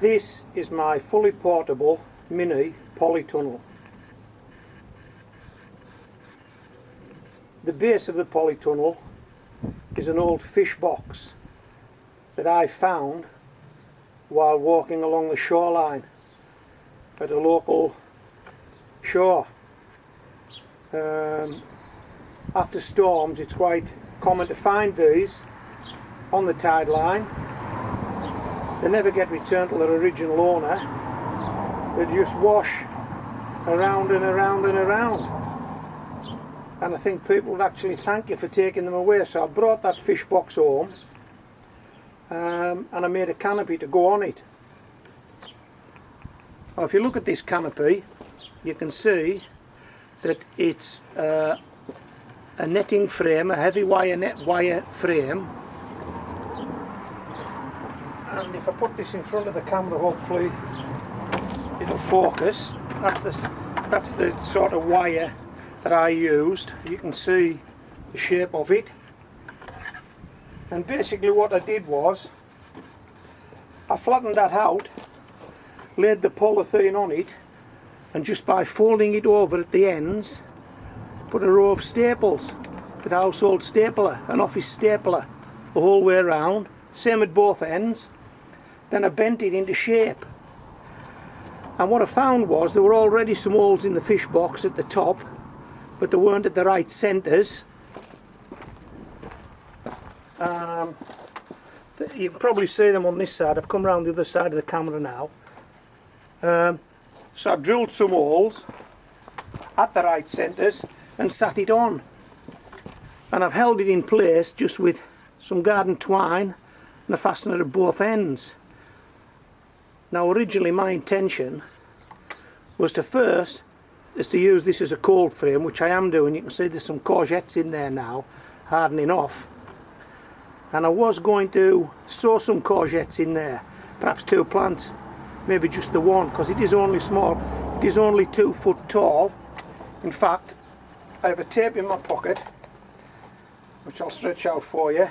This is my fully portable mini polytunnel. The base of the polytunnel is an old fish box that I found while walking along the shoreline at a local shore. After storms it's quite common to find these on the tide line. They never get returned to their original owner. They just wash around and around and around. And I think people would actually thank you for taking them away. So I brought that fish box home and I made a canopy to go on it. Now, if you look at this canopy, you can see that it's a netting frame, a heavy wire frame. And if I put this in front of the camera, hopefully it'll focus. That's the sort of wire that I used. You can see the shape of it. And basically what I did was I flattened that out, laid the polythene on it, and just by folding it over at the ends, put a row of staples with a household stapler, an office stapler, the whole way around, same at both ends. Then I bent it into shape. And what I found was there were already some holes in the fish box at the top, but they weren't at the right centres. You can probably see them on this side. I've come around the other side of the camera now. So I drilled some holes at the right centres and sat it on. And I've held it in place just with some garden twine and a fastener at both ends. Now originally my intention was to use this as a cold frame, which I am doing. You can see there's some courgettes in there now, hardening off. And I was going to sow some courgettes in there, perhaps 2 plants, maybe just the one, because it is only small. It is only 2 foot tall. In fact, I have a tape in my pocket, which I'll stretch out for you.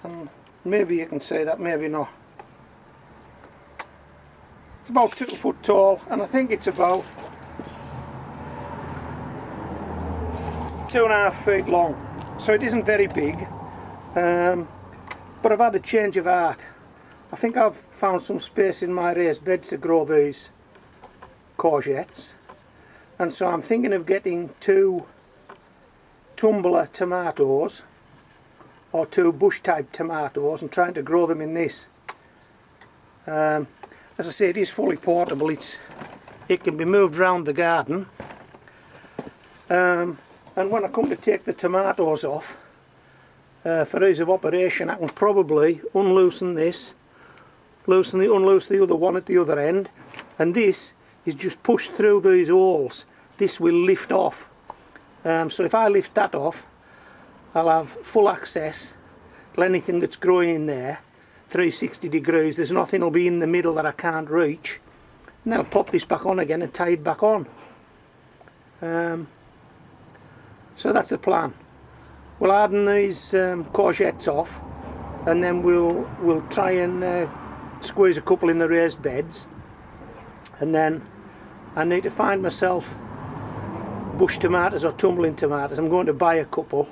And maybe you can see that, maybe not. It's about 2 foot tall, and I think it's about 2.5 feet long. So it isn't very big, but I've had a change of heart. I think I've found some space in my raised beds to grow these courgettes, and so I'm thinking of getting 2 tumbler tomatoes or 2 bush type tomatoes and trying to grow them in this. As I say, it is fully portable. It can be moved around the garden, and when I come to take the tomatoes off for ease of operation, I can probably unloosen this, unloose the other one at the other end, and this is just pushed through these holes. This will lift off. So if I lift that off, I'll have full access to anything that's growing in there, 360 degrees. There's nothing will be in the middle that I can't reach. And then I'll pop this back on again and tie it back on. So that's the plan. We'll harden these courgettes off, and then we'll try and squeeze a couple in the raised beds, and then I need to find myself bush tomatoes or tumbling tomatoes. I'm going to buy a couple,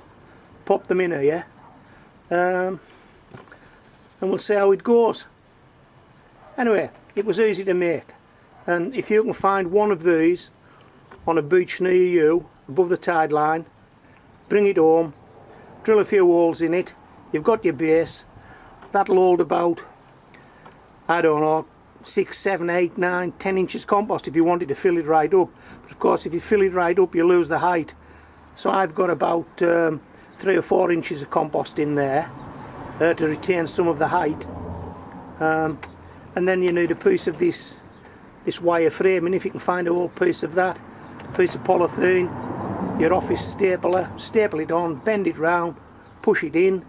pop them in here, and we'll see how it goes. Anyway, it was easy to make, and if you can find one of these on a beach near you above the tide line, bring it home, drill a few holes in it, you've got your base. That'll hold about, I don't know, 6, 7, 8, 9, 10 inches compost if you wanted to fill it right up. But of course if you fill it right up you lose the height. So I've got about 3 or 4 inches of compost in there to retain some of the height. And then you need a piece of this wire frame, and if you can find a whole piece of that, a piece of polythene, your office stapler, staple it on, bend it round, push it in,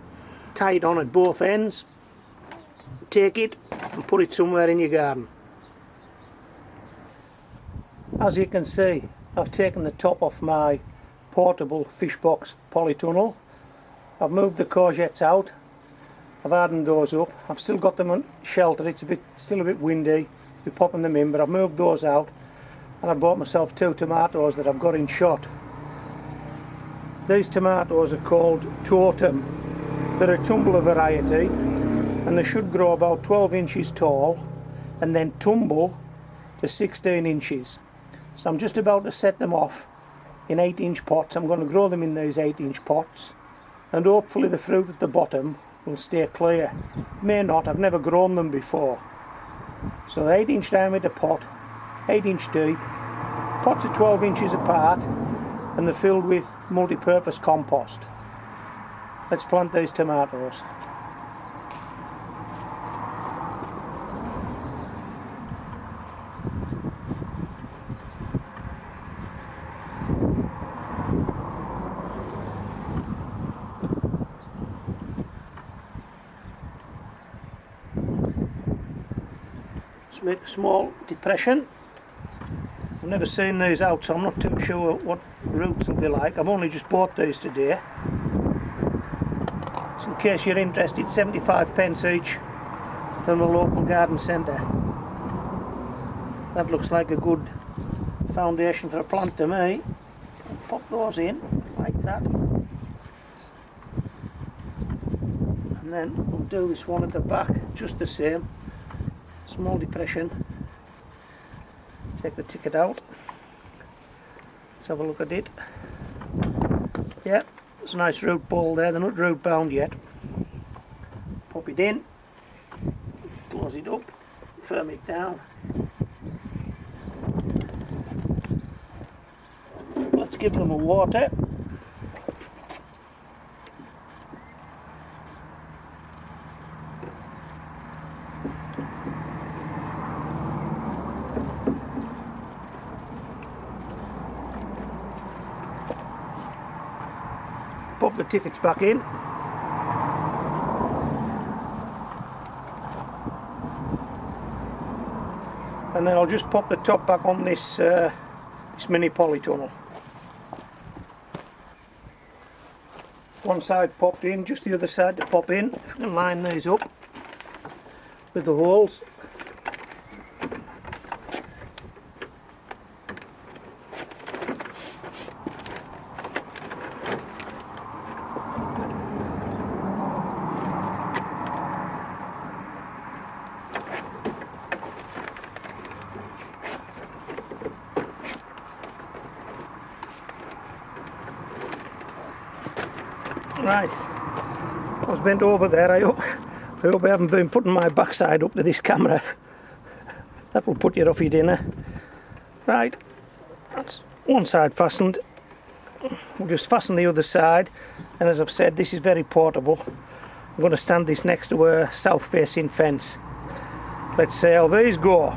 tie it on at both ends, take it and put it somewhere in your garden. As you can see, I've taken the top off my portable fish box polytunnel. I've moved the courgettes out, I've hardened those up. I've still got them on shelter. It's still a bit windy. We're popping them in, but I've moved those out, and I bought myself 2 tomatoes that I've got in shot. These tomatoes are called Totem. They're a tumbler variety, and they should grow about 12 inches tall and then tumble to 16 inches. So I'm just about to set them off in 8-inch pots. I'm going to grow them in these 8-inch pots, and hopefully the fruit at the bottom will stay clear. May not, I've never grown them before. So 8-inch diameter pot, 8-inch deep, pots are 12 inches apart, and they're filled with multi-purpose compost. Let's plant these tomatoes. Let's make a small depression. I've never seen these out, so I'm not too sure what roots will be like. I've only just bought these today. So in case you're interested, 75p each from the local garden centre. That looks like a good foundation for a plant to me. I'll pop those in like that. And then we'll do this one at the back just the same. Small depression. Take the ticket out. Let's have a look at it. Yeah, there's a nice root ball there. They're not root bound yet. Pop it in, close it up, firm it down. Let's give them a water. Pop the tickets back in. And then I'll just pop the top back on this mini polytunnel. One side popped in, just the other side to pop in. If we can line these up with the holes. Right, I was bent over there. I hope I haven't been putting my backside up to this camera. That will put you off your dinner. Right, that's one side fastened. We'll just fasten the other side, and as I've said, this is very portable. I'm going to stand this next to a south facing fence. Let's see how these go.